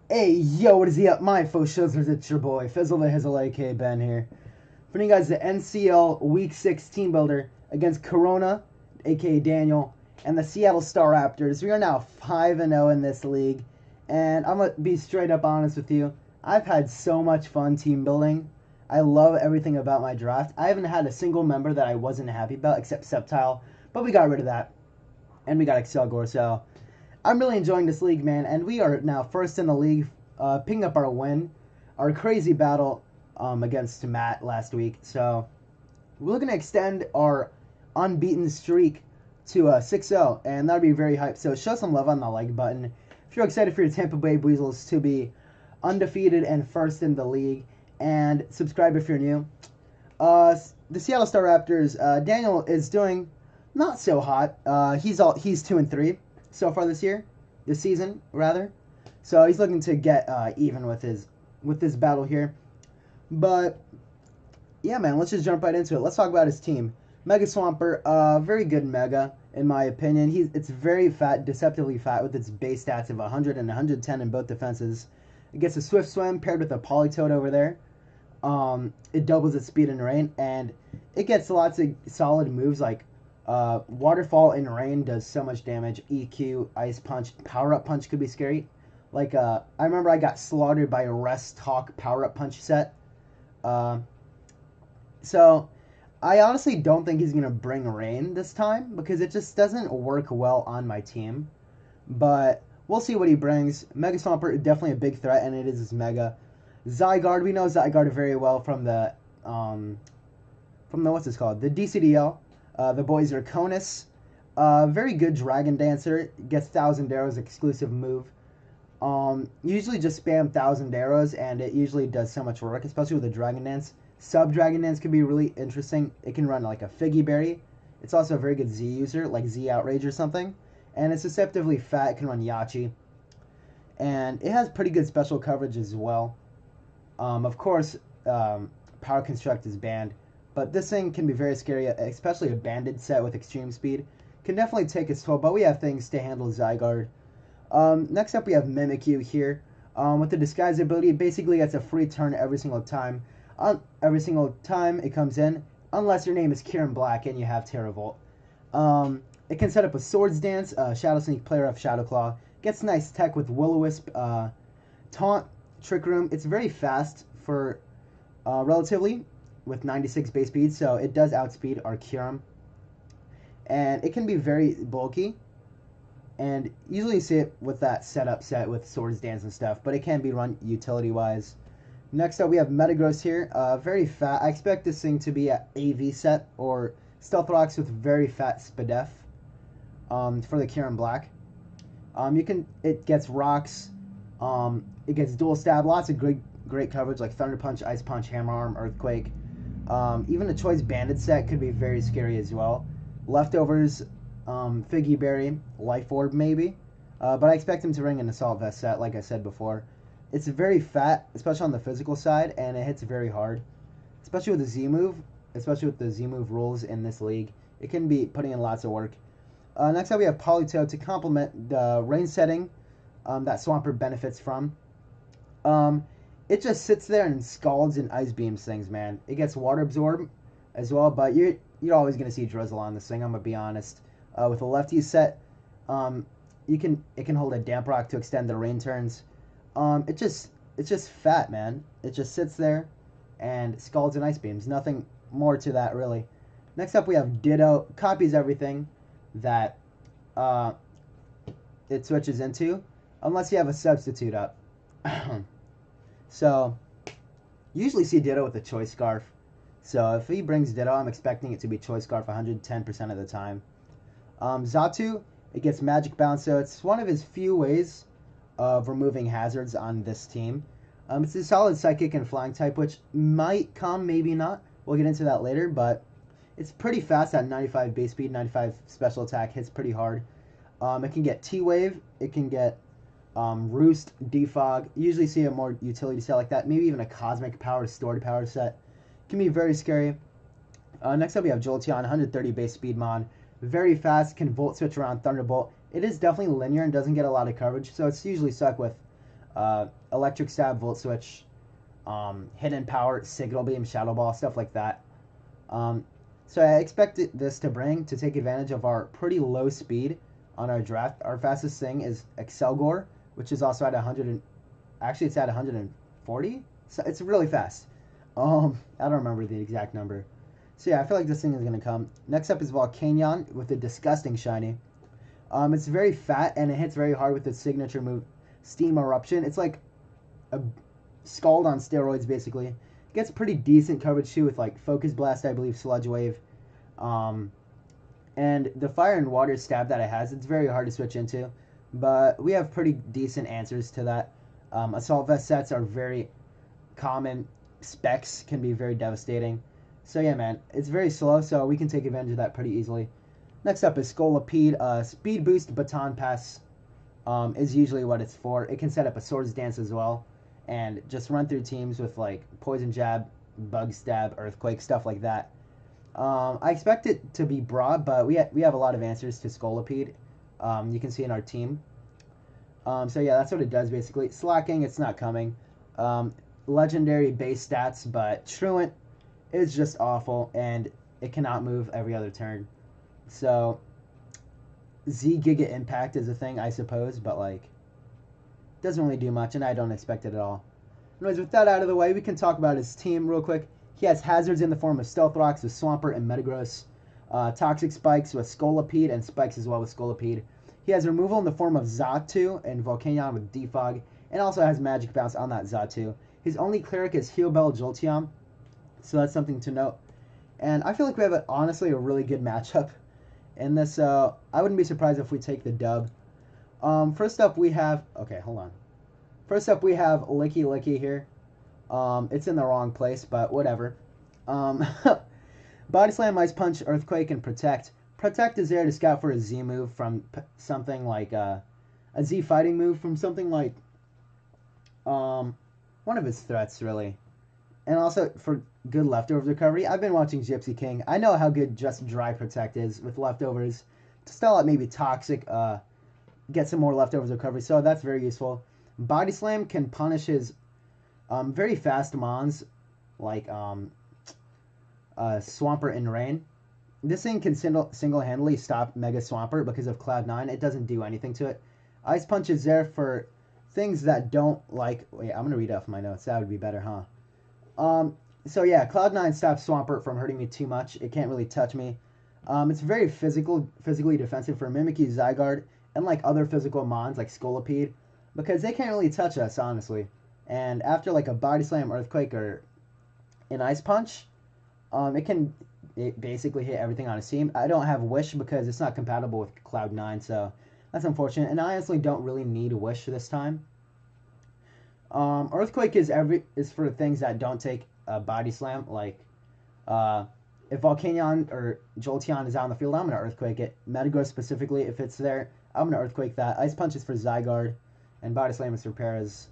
Hey, yo, what is up, my faux shizzlers? It's your boy, FizzleTheHizzle, aka Ben here. Bringing you guys the NCL Week 6 Team Builder against Corona, aka Daniel, and the Seattle Staraptors. We are now 5-0 in this league, and I'm going to be straight up honest with you. I've had so much fun team building. I love everything about my draft. I haven't had a single member that I wasn't happy about, except Septile, but we got rid of that, and we got Excelgor, so I'm really enjoying this league, man, and we are now first in the league, picking up our win, our crazy battle against Matt last week. So we're looking to extend our unbeaten streak to 6-0, and that would be very hype. So show some love on the like button if you're excited for your Tampa Bay Weasels to be undefeated and first in the league, and subscribe if you're new. The Seattle Staraptors, Daniel is doing not so hot. He's 2-3 so far this season rather. So he's looking to get even with this battle here. But yeah, man, let's just jump right into it. Let's talk about his team. Mega Swamper, very good Mega in my opinion. It's very fat, deceptively fat, with its base stats of 100 and 110 in both defenses. It gets a Swift Swim paired with a Polytoad over there. It doubles its speed in rain, and it gets lots of solid moves like Waterfall in Rain does so much damage. EQ, Ice Punch, Power Up Punch could be scary. Like, I remember I got slaughtered by a Rest Talk Power Up Punch set. So, I honestly don't think he's going to bring Rain this time because it just doesn't work well on my team. But we'll see what he brings. Mega Swampert, definitely a big threat, and it is his Mega. Zygarde, we know Zygarde very well from the what's this called? The DCDL. The boys are Conus. Very good Dragon Dancer. Gets 1,000 arrows exclusive move. Usually just spam 1,000 arrows and it usually does so much work, especially with the Dragon Dance. Sub Dragon Dance could be really interesting. It can run like a Figgy Berry. It's also a very good Z user, like Z Outrage or something. And it's deceptively fat. It can run Yachi. And it has pretty good special coverage as well. Of course, Power Construct is banned. But this thing can be very scary, especially a banded set with extreme speed. Can definitely take its toll, but we have things to handle Zygarde. Next up, we have Mimikyu here. With the Disguise ability, it basically gets a free turn every single time. Every single time it comes in, unless your name is Kieran Black and you have Terravolt. It can set up a Swords Dance, Shadow Sneak, Player of Shadow Claw. Gets nice tech with Will-O-Wisp, Taunt, Trick Room. It's very fast for relatively, with 96 base speed, so it does outspeed Arcurum. And it can be very bulky, and usually you see it with that setup set with Swords Dance and stuff, but it can be run utility-wise. Next up, we have Metagross here. Very fat. I expect this thing to be an AV set, or Stealth Rocks with very fat Spadef for the Kieran Black. It gets Rocks, it gets Dual Stab, lots of great coverage like Thunder Punch, Ice Punch, Hammer Arm, Earthquake. Even a Choice Banded set could be very scary as well. Leftovers, Figgy Berry, Life Orb maybe. But I expect him to bring an Assault Vest set, like I said before. It's very fat, especially on the physical side, and it hits very hard. Especially with the Z-move rules in this league. It can be putting in lots of work. Next up we have Polytoad to complement the rain setting that Swampert benefits from. It just sits there and scalds and ice beams things, man. It gets water absorb as well, but you're always gonna see Drizzle on this thing. I'm gonna be honest. With a lefty set, it can hold a Damp Rock to extend the rain turns. It's just fat, man. It just sits there and scalds and ice beams. Nothing more to that really. Next up we have Ditto. Copies everything that it switches into, unless you have a substitute up. So, usually see Ditto with a Choice Scarf. So, if he brings Ditto, I'm expecting it to be Choice Scarf 110% of the time. Xatu, it gets Magic Bounce, so it's one of his few ways of removing hazards on this team. It's a solid Psychic and Flying type, which might come, maybe not. We'll get into that later, but it's pretty fast at 95 base speed, 95 special attack, hits pretty hard. It can get T-Wave, it can get Roost, Defog. You usually see a more utility set like that. Maybe even a Cosmic Power, Stored Power set. Can be very scary. Next up we have Jolteon, 130 base speed mon. Very fast, can Volt Switch around Thunderbolt. It is definitely linear and doesn't get a lot of coverage, so it's usually stuck with Electric Stab, Volt Switch, Hidden Power, Signal Beam, Shadow Ball, stuff like that. So I expect this to take advantage of our pretty low speed on our draft. Our fastest thing is Excelgor, which is also at 100. Actually, it's at 140. So it's really fast. I don't remember the exact number. So yeah, I feel like this thing is gonna come. Next up is Volcanion with a disgusting shiny. It's very fat and it hits very hard with its signature move, Steam Eruption. It's like a Scald on steroids, basically. It gets pretty decent coverage too with like Focus Blast, I believe, Sludge Wave, and the Fire and Water stab that it has. It's very hard to switch into, but we have pretty decent answers to that. Assault Vest sets are very common. Specs can be very devastating. So yeah, man, it's very slow, so we can take advantage of that pretty easily. Next up is Scolipede. Speed Boost Baton Pass is usually what it's for. It can set up a Swords Dance as well, and just run through teams with like Poison Jab, Bug Stab, Earthquake, stuff like that. I expect it to be broad, but we have a lot of answers to Scolipede. You can see in our team. So yeah, that's what it does basically. Slacking, it's not coming. Legendary base stats, but Truant is just awful, and it cannot move every other turn. So Z Giga Impact is a thing, I suppose, but like doesn't really do much, and I don't expect it at all. Anyways, with that out of the way, we can talk about his team real quick. He has hazards in the form of Stealth Rocks with Swampert and Metagross, Toxic Spikes with Scolipede, and Spikes as well with Scolipede. He has removal in the form of Xatu and Volcanion with Defog, and also has Magic Bounce on that Xatu. His only cleric is Heal Bell Jolteon, so that's something to note. And I feel like we have, honestly, a really good matchup in this. I wouldn't be surprised if we take the dub. First up, we have... Okay, hold on. First up, we have Licky Licky here. It's in the wrong place, but whatever. Body Slam, Ice Punch, Earthquake, and Protect. Protect is there to scout for a Z move from something like... a Z fighting move from something like... one of his threats, really. And also for good leftovers recovery. I've been watching Gypsy King. I know how good just Dry Protect is with leftovers. To stall out maybe Toxic, get some more leftovers recovery. So that's very useful. Body Slam can punish his very fast mons, like Swampert and Rain. This thing can single-handedly stop Mega Swampert because of Cloud 9. It doesn't do anything to it. Ice Punch is there for things that don't like... Wait, I'm going to read off my notes. That would be better, huh? So yeah, Cloud 9 stops Swampert from hurting me too much. It can't really touch me. It's very physically defensive for Mimikyu, Zygarde, and like other physical mons like Scolipede, because they can't really touch us, honestly. And after like a Body Slam, Earthquake, or an Ice Punch, it basically hit everything on its team. I don't have Wish because it's not compatible with Cloud 9, so that's unfortunate. And I honestly don't really need Wish this time. Earthquake is for things that don't take a Body Slam, like if Volcanion or Jolteon is out on the field, I'm going to Earthquake it. Metagross specifically, if it's there, I'm going to Earthquake that. Ice Punch is for Zygarde, and Body Slam is for Paras.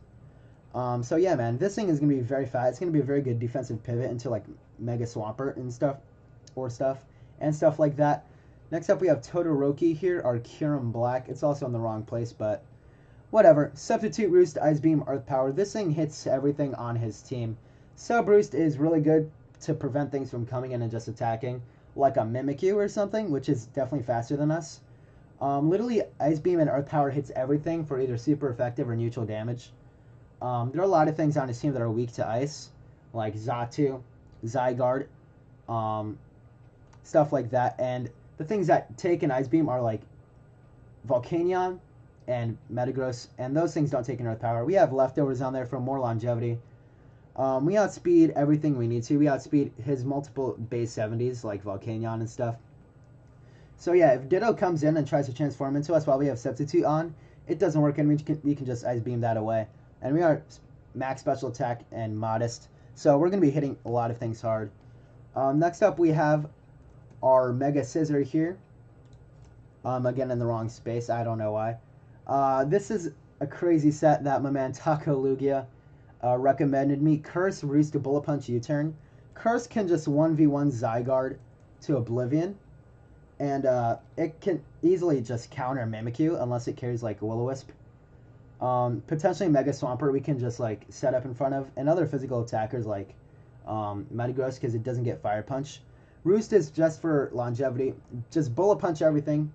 So yeah, man, this thing is going to be very fast. It's going to be a very good defensive pivot into like Mega Swampert and stuff, and stuff like that. Next up, we have Todoroki here, our Kyurem Black. It's also in the wrong place, but whatever. Substitute Roost, Ice Beam, Earth Power. This thing hits everything on his team. Sub Roost is really good to prevent things from coming in and just attacking, like a Mimikyu or something, which is definitely faster than us. Literally, Ice Beam and Earth Power hits everything for either super effective or neutral damage. There are a lot of things on his team that are weak to ice, like Xatu, Zygarde, stuff like that. And the things that take an Ice Beam are like Volcanion and Metagross, and those things don't take an Earth Power. We have leftovers on there for more longevity. We outspeed everything we need to. We outspeed his multiple base 70s, like Volcanion and stuff. So yeah, if Ditto comes in and tries to transform into us while we have Substitute on, it doesn't work, and we can just Ice Beam that away. And we are max special attack and modest, so we're going to be hitting a lot of things hard. Next up, we have our Mega Scissor here. Again, in the wrong space. I don't know why. This is a crazy set that my man Taco Lugia recommended me. Curse, Roost, Bullet Punch, U-Turn. Curse can just 1v1 Zygarde to Oblivion. And it can easily just counter Mimikyu unless it carries like Will-O-Wisp. Potentially Mega Swampert we can just like set up in front of, and other physical attackers like Metagross because it doesn't get Fire Punch. Roost is just for longevity. Just Bullet Punch everything,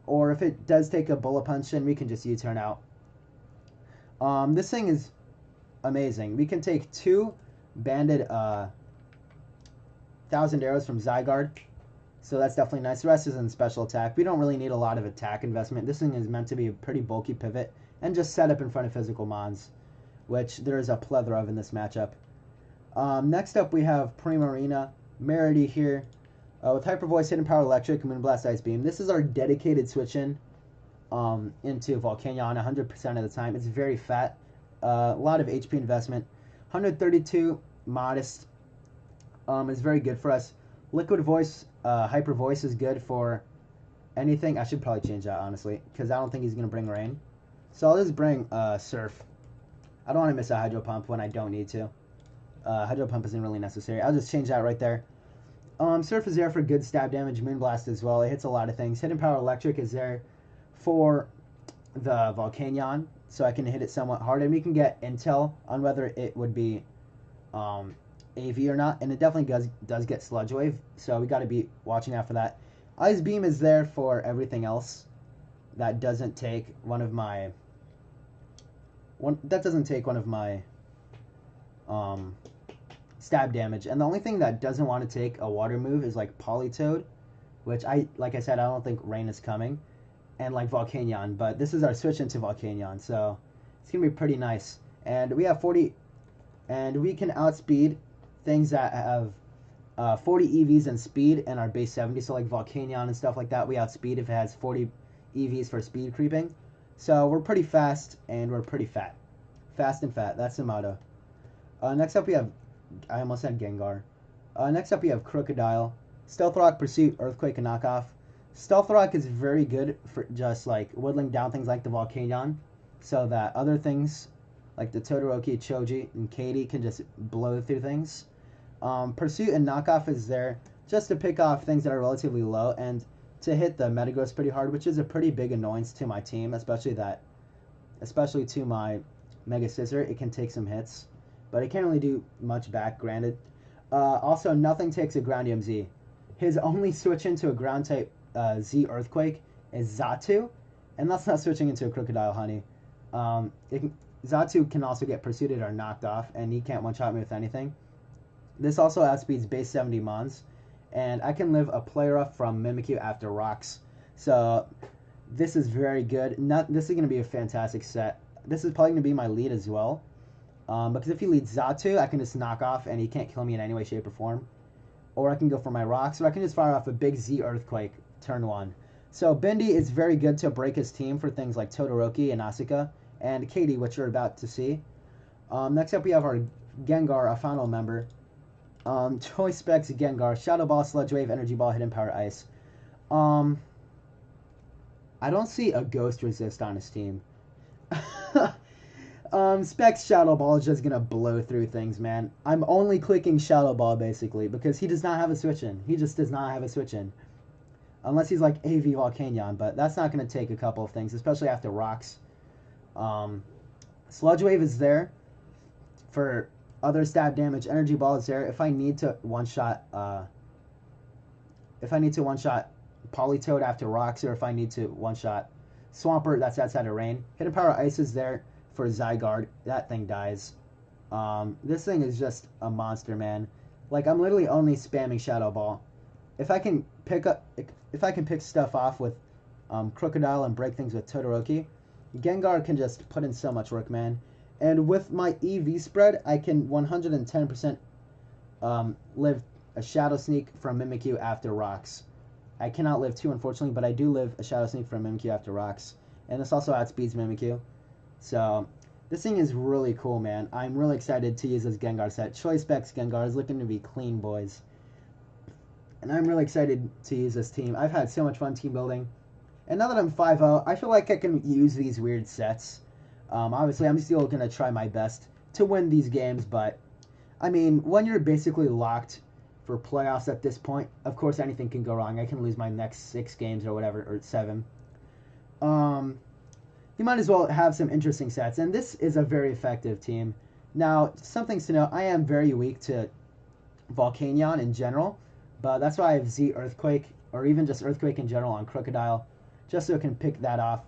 or if it does take a Bullet Punch, then we can just U-turn out. This thing is amazing. We can take 2 banded 1,000 arrows from Zygarde, so that's definitely nice. The rest is in special attack. We don't really need a lot of attack investment. This thing is meant to be a pretty bulky pivot and just set up in front of physical mons, which there is a plethora of in this matchup. Next up we have Primarina, Merity here, with Hyper Voice, Hidden Power Electric, Moonblast, Ice Beam. This is our dedicated switch-in into Volcanion 100% of the time. It's very fat, a lot of HP investment. 132, modest, is very good for us. Liquid Voice, Hyper Voice is good for anything. I should probably change that, honestly, because I don't think he's going to bring Rain. So I'll just bring Surf. I don't want to miss a Hydro Pump when I don't need to. Hydro Pump isn't really necessary. I'll just change that right there. Surf is there for good stab damage. Moonblast as well. It hits a lot of things. Hidden Power Electric is there for the Volcanion, so I can hit it somewhat hard. And we can get intel on whether it would be AV or not. And it definitely does get Sludge Wave, so we got to be watching out for that. Ice Beam is there for everything else. That doesn't take one of my stab damage, and the only thing that doesn't want to take a water move is like Politoed, which like I said, I don't think Rain is coming, and like Volcanion, but this is our switch into Volcanion, so it's gonna be pretty nice. And we have 40, and we can outspeed things that have 40 EVs and speed and our base 70, so like Volcanion and stuff like that, we outspeed if it has 40 EVs for speed creeping. So we're pretty fast and we're pretty fat. Fast and fat, that's the motto. Next up we have, I almost said Gengar. Next up we have Crocodile, Stealth Rock, Pursuit, Earthquake, and Knockoff. Stealth Rock is very good for just like whittling down things like the Volcanion, so that other things like the Todoroki, Choji, and Katie can just blow through things. Pursuit and Knockoff is there just to pick off things that are relatively low and to hit the Metagross pretty hard, which is a pretty big annoyance to my team, especially to my Mega Scissor. It can take some hits, but it can't really do much back, granted. Also, nothing takes a Groundium Z. His only switch into a ground type Z Earthquake is Xatu, and that's not switching into a Crocodile, honey. Xatu can also get pursued or knocked off, and he can't one-shot me with anything. This also outspeeds base 70 Mons, and I can live a player up from Mimikyu after Rocks. So this is very good. This is going to be a fantastic set. This is probably going to be my lead as well. Because if he leads Xatu, I can just knock off, and he can't kill me in any way, shape, or form. Or I can go for my Rocks, or I can just fire off a big Z Earthquake turn 1. So Bindi is very good to break his team for things like Todoroki and Asuka, and Katie, which you're about to see. Next up we have our Gengar, our final member. Choice Specs Gengar, Shadow Ball, Sludge Wave, Energy Ball, Hidden Power, Ice. I don't see a Ghost Resist on his team. Specs Shadow Ball is just gonna blow through things, man. I'm only clicking Shadow Ball basically because he does not have a switch in. He just does not have a switch in. Unless he's like AV Volcanion, but that's not gonna take a couple of things, especially after Rocks. Sludge Wave is there for other stab damage. Energy Ball is there if I need to one-shot Politoed after Rocks, or if I need to one-shot Swampert that's outside of Rain. Hidden Power Ice is there for Zygarde. That thing dies. This thing is just a monster, man. Like, I'm literally only spamming Shadow Ball. If I can pick stuff off with Crocodile and break things with Todoroki, Gengar can just put in so much work, man. And with my EV spread, I can 110% live a Shadow Sneak from Mimikyu after Rocks. I cannot live 2, unfortunately, but I do live a Shadow Sneak from Mimikyu after Rocks. And this also outspeeds Mimikyu. So, this thing is really cool, man. I'm really excited to use this Gengar set. Choice Specs Gengar is looking to be clean, boys. And I'm really excited to use this team. I've had so much fun team building. And now that I'm 5-0, I feel like I can use these weird sets. Obviously, I'm still going to try my best to win these games, but, I mean, when you're basically locked for playoffs at this point, of course anything can go wrong. I can lose my next 6 games or whatever, or 7. you might as well have some interesting sets. And this is a very effective team. Now, some things to know, I am very weak to Volcanion in general, but that's why I have Z Earthquake, or even just Earthquake in general on Crocodile, just so it can pick that off.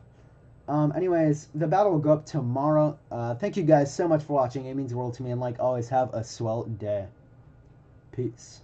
Anyways, the battle will go up tomorrow. Thank you guys so much for watching. It means the world to me, and like always, have a swell day. Peace.